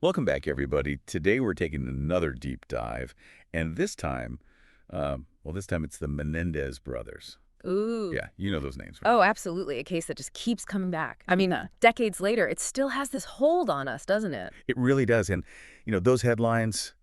Welcome back, everybody. Today we're taking another deep dive, and this time it's the Menendez brothers. Ooh. Yeah, you know those names, right? Oh, absolutely. A case that just keeps coming back. I mean, decades later, it still has this hold on us, doesn't it? It really does, and those headlines: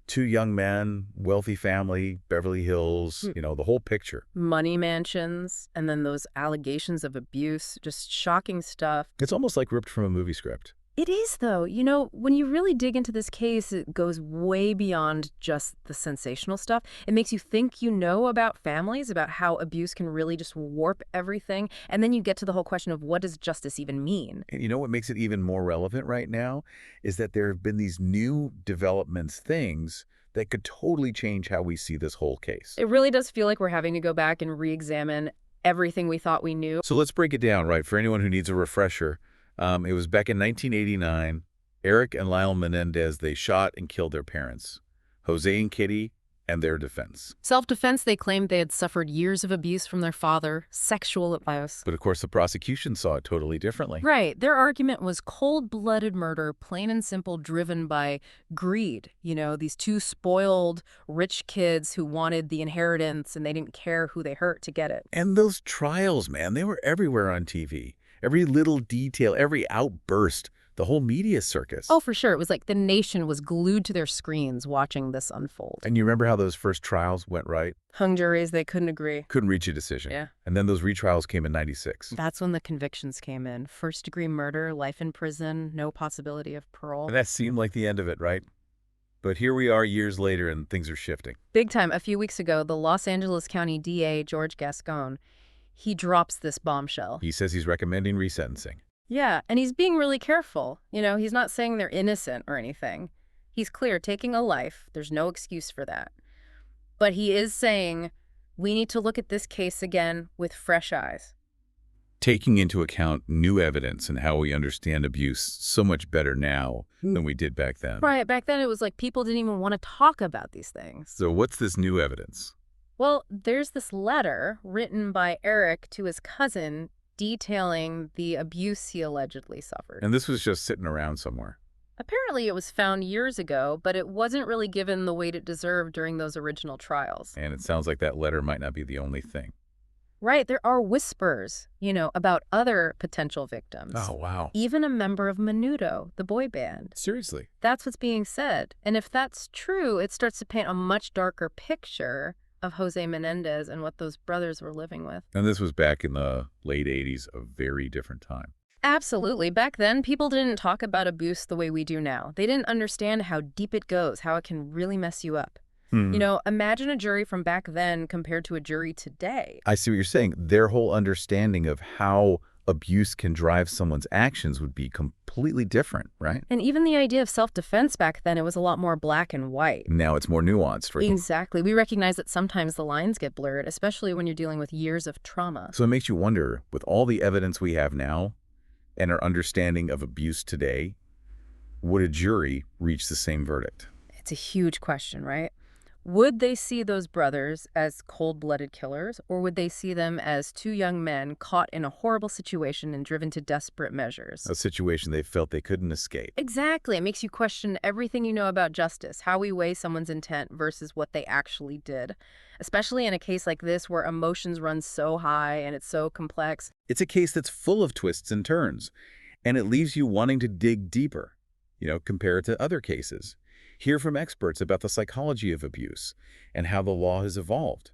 two young men, wealthy family, Beverly Hills. Hmm. The whole picture. Money mansions, and then those allegations of abuse, just shocking stuff. It's almost like ripped from a movie script. It is, though. When you really dig into this case, it goes way beyond just the sensational stuff. It makes you think you know about families, about how abuse can really just warp everything. And then you get to the whole question of what does justice even mean? And you know what makes it even more relevant right now is that there have been these new developments, things that could totally change how we see this whole case. It really does feel like we're having to go back and re-examine everything we thought we knew. So let's break it down, right? For anyone who needs a refresher, it was back in 1989. Eric and Lyle Menendez, they shot and killed their parents, Jose and Kitty, and their defense. Self-defense, they claimed they had suffered years of abuse from their father, sexual abuse. But of course, the prosecution saw it totally differently. Right. Their argument was cold-blooded murder, plain and simple, driven by greed. These two spoiled, rich kids who wanted the inheritance, and they didn't care who they hurt to get it. And those trials, man, they were everywhere on TV. Every little detail, every outburst, the whole media circus. Oh, for sure. It was like the nation was glued to their screens watching this unfold. And you remember how those first trials went, right? Hung juries, they couldn't agree. Couldn't reach a decision. Yeah. And then those retrials came in 96. That's when the convictions came in. First-degree murder, life in prison, no possibility of parole. And that seemed like the end of it, right? But here we are years later and things are shifting. Big time. A few weeks ago, the Los Angeles County DA, George Gascón, he drops this bombshell. He says he's recommending resentencing. Yeah, and he's being really careful. He's not saying they're innocent or anything. He's clear, taking a life, there's no excuse for that. But he is saying we need to look at this case again with fresh eyes. Taking into account new evidence and how we understand abuse so much better now than we did back then. Right, back then it was like people didn't even want to talk about these things. So what's this new evidence? Well, there's this letter written by Eric to his cousin detailing the abuse he allegedly suffered. And this was just sitting around somewhere. Apparently it was found years ago, but it wasn't really given the weight it deserved during those original trials. And it sounds like that letter might not be the only thing. Right, there are whispers, about other potential victims. Oh, wow. Even a member of Menudo, the boy band. Seriously? That's what's being said. And if that's true, it starts to paint a much darker picture of Jose Menendez and what those brothers were living with. And this was back in the late 80s, a very different time. Absolutely. Back then, people didn't talk about abuse the way we do now. They didn't understand how deep it goes, how it can really mess you up. Imagine a jury from back then compared to a jury today. I see what you're saying. Their whole understanding of how abuse can drive someone's actions would be completely different, right? And even the idea of self-defense back then, it was a lot more black and white. Now it's more nuanced. Right? Exactly. We recognize that sometimes the lines get blurred, especially when you're dealing with years of trauma. So it makes you wonder, with all the evidence we have now and our understanding of abuse today, would a jury reach the same verdict? It's a huge question, right? Would they see those brothers as cold-blooded killers, or would they see them as two young men caught in a horrible situation and driven to desperate measures? A situation they felt they couldn't escape. Exactly. It makes you question everything you know about justice, how we weigh someone's intent versus what they actually did, especially in a case like this where emotions run so high and it's so complex. It's a case that's full of twists and turns, and it leaves you wanting to dig deeper, compare it to other cases. Hear from experts about the psychology of abuse and how the law has evolved.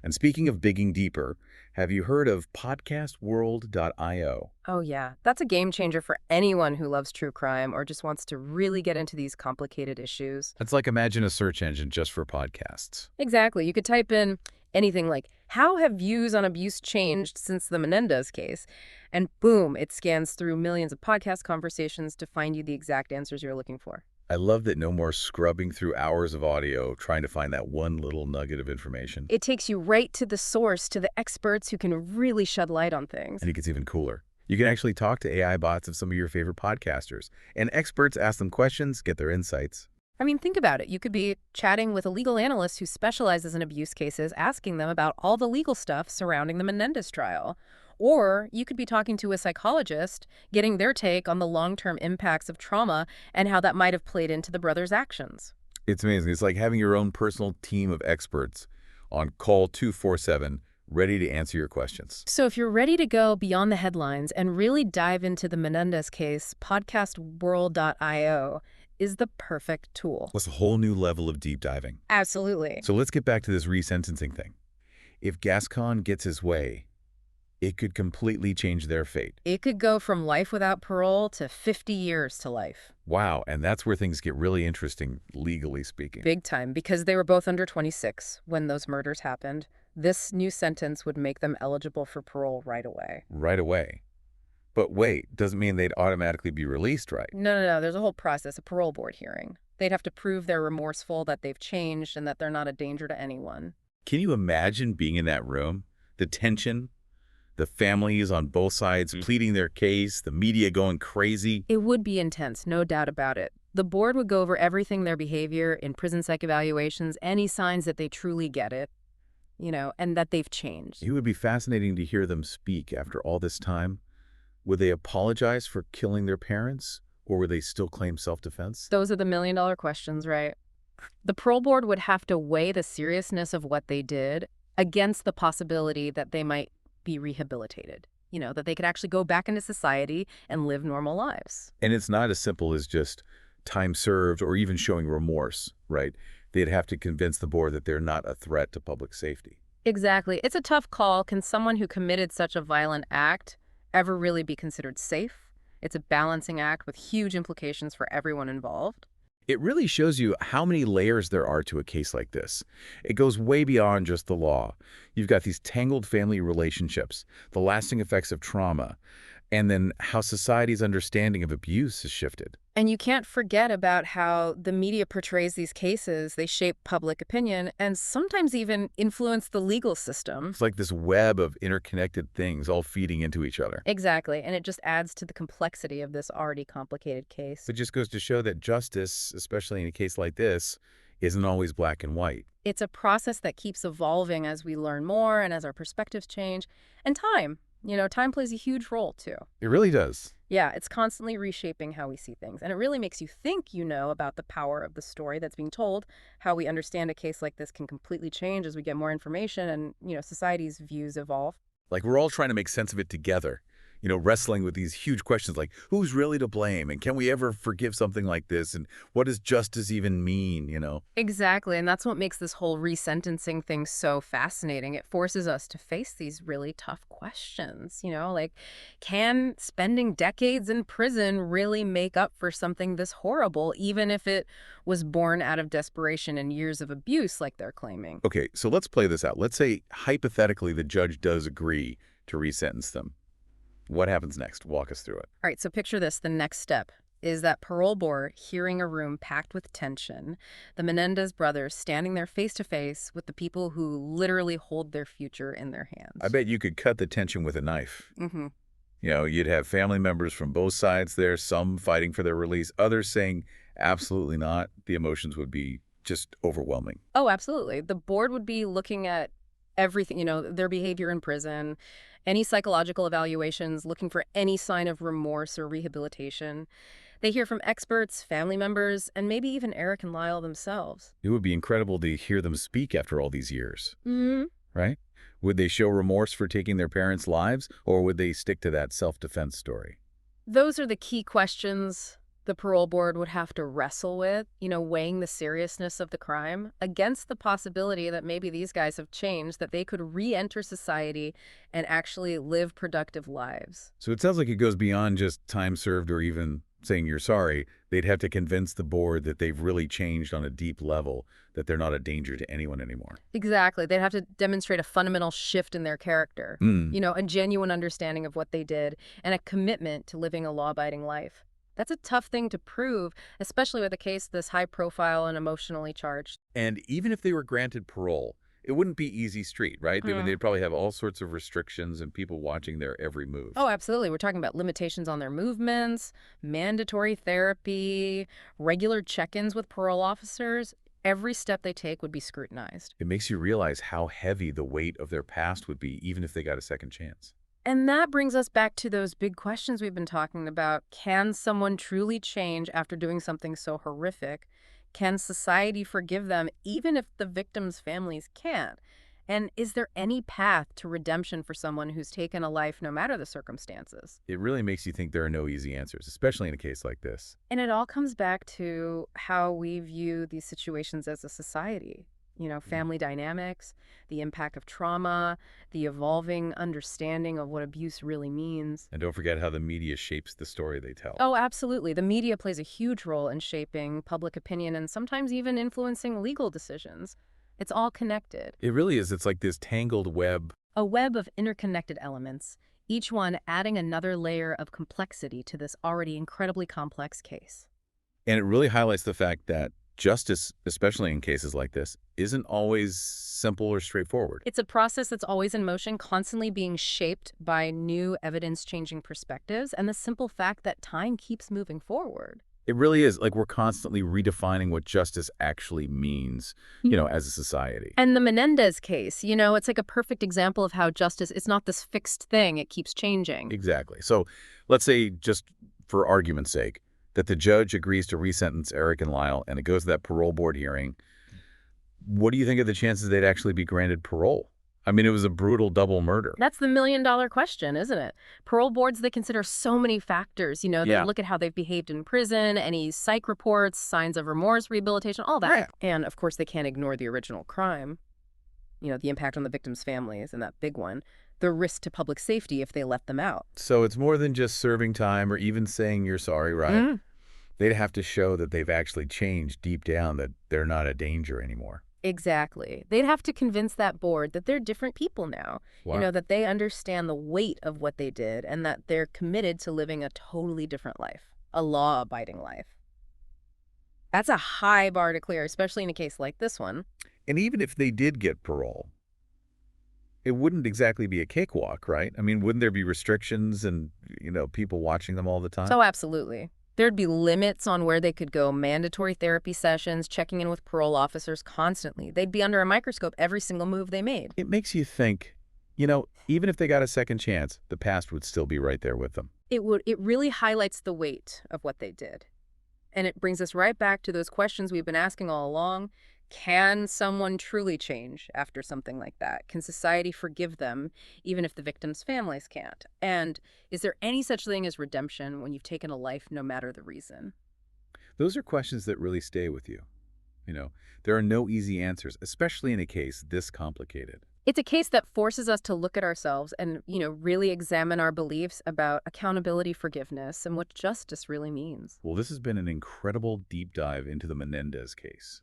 And speaking of digging deeper, have you heard of podcastworld.io? Oh, yeah. That's a game changer for anyone who loves true crime or just wants to really get into these complicated issues. It's like imagine a search engine just for podcasts. Exactly. You could type in anything like, how have views on abuse changed since the Menendez case? And boom, it scans through millions of podcast conversations to find you the exact answers you're looking for. I love that no more scrubbing through hours of audio trying to find that one little nugget of information. It takes you right to the source, to the experts who can really shed light on things. And it gets even cooler. You can actually talk to AI bots of some of your favorite podcasters. And experts ask them questions, get their insights. I mean, think about it. You could be chatting with a legal analyst who specializes in abuse cases, asking them about all the legal stuff surrounding the Menendez trial. Or you could be talking to a psychologist, getting their take on the long-term impacts of trauma and how that might have played into the brother's actions. It's amazing. It's like having your own personal team of experts on call 247, ready to answer your questions. So if you're ready to go beyond the headlines and really dive into the Menendez case, podcastworld.io is the perfect tool. Plus a whole new level of deep diving. Absolutely. So let's get back to this resentencing thing. If Gascón gets his way, it could completely change their fate. It could go from life without parole to 50 years to life. Wow, and that's where things get really interesting, legally speaking. Big time, because they were both under 26 when those murders happened. This new sentence would make them eligible for parole right away. Right away. But wait, doesn't mean they'd automatically be released, right? No. There's a whole process, a parole board hearing. They'd have to prove they're remorseful, that they've changed, and that they're not a danger to anyone. Can you imagine being in that room? The tension, the families on both sides pleading their case, the media going crazy. It would be intense, no doubt about it. The board would go over everything, their behavior, in prison psych evaluations, any signs that they truly get it, and that they've changed. It would be fascinating to hear them speak after all this time. Would they apologize for killing their parents, or would they still claim self-defense? Those are the million-dollar questions, right? The parole board would have to weigh the seriousness of what they did against the possibility that they might be rehabilitated, that they could actually go back into society and live normal lives. And it's not as simple as just time served or even showing remorse, right? They'd have to convince the board that they're not a threat to public safety. Exactly. It's a tough call. Can someone who committed such a violent act ever really be considered safe? It's a balancing act with huge implications for everyone involved. It really shows you how many layers there are to a case like this. It goes way beyond just the law. You've got these tangled family relationships, the lasting effects of trauma, and then how society's understanding of abuse has shifted. And you can't forget about how the media portrays these cases. They shape public opinion and sometimes even influence the legal system. It's like this web of interconnected things all feeding into each other. Exactly, and it just adds to the complexity of this already complicated case. It just goes to show that justice, especially in a case like this, isn't always black and white. It's a process that keeps evolving as we learn more and as our perspectives change. And time. Time plays a huge role, too. It really does. Yeah, it's constantly reshaping how we see things. And it really makes you think about the power of the story that's being told. How we understand a case like this can completely change as we get more information and, society's views evolve. Like we're all trying to make sense of it together, wrestling with these huge questions like who's really to blame and can we ever forgive something like this and what does justice even mean? Exactly, and that's what makes this whole resentencing thing so fascinating. It forces us to face these really tough questions, like can spending decades in prison really make up for something this horrible, even if it was born out of desperation and years of abuse like they're claiming? Okay, so let's play this out. Let's say hypothetically the judge does agree to resentence them. What happens next? Walk us through it. All right, so picture this. The next step is that parole board hearing a room packed with tension, the Menendez brothers standing there face to face with the people who literally hold their future in their hands. I bet you could cut the tension with a knife. Mm-hmm. You'd have family members from both sides there, some fighting for their release, others saying absolutely not. The emotions would be just overwhelming. Oh, absolutely. The board would be looking at everything, their behavior in prison, any psychological evaluations, looking for any sign of remorse or rehabilitation. They hear from experts, family members, and maybe even Eric and Lyle themselves. It would be incredible to hear them speak after all these years, Mm-hmm. right? Would they show remorse for taking their parents' lives, or would they stick to that self-defense story? Those are the key questions the parole board would have to wrestle with, weighing the seriousness of the crime against the possibility that maybe these guys have changed, that they could re-enter society and actually live productive lives. So it sounds like it goes beyond just time served or even saying you're sorry. They'd have to convince the board that they've really changed on a deep level, that they're not a danger to anyone anymore. Exactly. They'd have to demonstrate a fundamental shift in their character, a genuine understanding of what they did, and a commitment to living a law-abiding life. That's a tough thing to prove, especially with a case this high profile and emotionally charged. And even if they were granted parole, it wouldn't be easy street, right? They'd probably have all sorts of restrictions and people watching their every move. Oh, absolutely. We're talking about limitations on their movements, mandatory therapy, regular check-ins with parole officers. Every step they take would be scrutinized. It makes you realize how heavy the weight of their past would be, even if they got a second chance. And that brings us back to those big questions we've been talking about. Can someone truly change after doing something so horrific? Can society forgive them even if the victims' families can't? And is there any path to redemption for someone who's taken a life no matter the circumstances? It really makes you think there are no easy answers, especially in a case like this. And it all comes back to how we view these situations as a society. Mm. Family dynamics, the impact of trauma, the evolving understanding of what abuse really means. And don't forget how the media shapes the story they tell. Oh, absolutely. The media plays a huge role in shaping public opinion and sometimes even influencing legal decisions. It's all connected. It really is. It's like this tangled web. A web of interconnected elements, each one adding another layer of complexity to this already incredibly complex case. And it really highlights the fact that justice, especially in cases like this, isn't always simple or straightforward. It's a process that's always in motion, constantly being shaped by new evidence-changing perspectives and the simple fact that time keeps moving forward. It really is. Like we're constantly redefining what justice actually means, as a society. And the Menendez case, it's like a perfect example of how justice is not this fixed thing. It keeps changing. Exactly. So let's say, just for argument's sake, that the judge agrees to resentence Eric and Lyle and it goes to that parole board hearing. What do you think of the chances they'd actually be granted parole? I mean, it was a brutal double murder. That's the million-dollar question, isn't it? Parole boards, they consider so many factors. They Yeah. look at how they've behaved in prison, any psych reports, signs of remorse, rehabilitation, all that. Right. And, of course, they can't ignore the original crime, the impact on the victims' families, and that big one, the risk to public safety if they let them out. So it's more than just serving time or even saying you're sorry, right? Mm. They'd have to show that they've actually changed deep down, that they're not a danger anymore. Exactly. They'd have to convince that board that they're different people now, Wow. that they understand the weight of what they did and that they're committed to living a totally different life, a law-abiding life. That's a high bar to clear, especially in a case like this one. And even if they did get parole, it wouldn't exactly be a cakewalk, right? I mean, wouldn't there be restrictions and, people watching them all the time? So absolutely. There'd be limits on where they could go, mandatory therapy sessions, checking in with parole officers constantly. They'd be under a microscope every single move they made. It makes you think, even if they got a second chance, the past would still be right there with them. It really highlights the weight of what they did. And it brings us right back to those questions we've been asking all along. Can someone truly change after something like that? Can society forgive them, even if the victims' families can't? And is there any such thing as redemption when you've taken a life, no matter the reason? Those are questions that really stay with you. There are no easy answers, especially in a case this complicated. It's a case that forces us to look at ourselves and, really examine our beliefs about accountability, forgiveness, and what justice really means. Well, this has been an incredible deep dive into the Menendez case.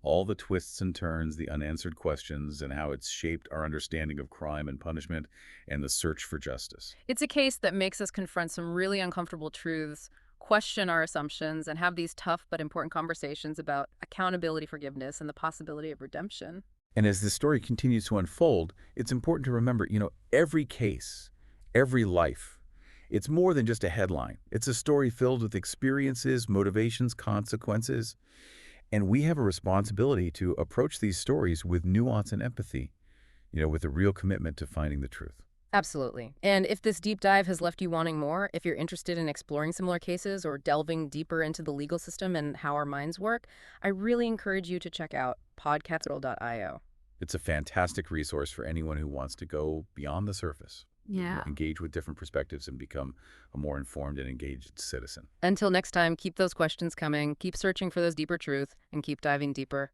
All the twists and turns, the unanswered questions, and how it's shaped our understanding of crime and punishment and the search for justice. It's a case that makes us confront some really uncomfortable truths, question our assumptions, and have these tough but important conversations about accountability, forgiveness, and the possibility of redemption. And as this story continues to unfold, it's important to remember, every case, every life, it's more than just a headline. It's a story filled with experiences, motivations, consequences. And we have a responsibility to approach these stories with nuance and empathy, with a real commitment to finding the truth. Absolutely. And if this deep dive has left you wanting more, if you're interested in exploring similar cases or delving deeper into the legal system and how our minds work, I really encourage you to check out podcastworld.io. It's a fantastic resource for anyone who wants to go beyond the surface, Yeah. engage with different perspectives, and become a more informed and engaged citizen. Until next time, keep those questions coming, keep searching for those deeper truths, and keep diving deeper.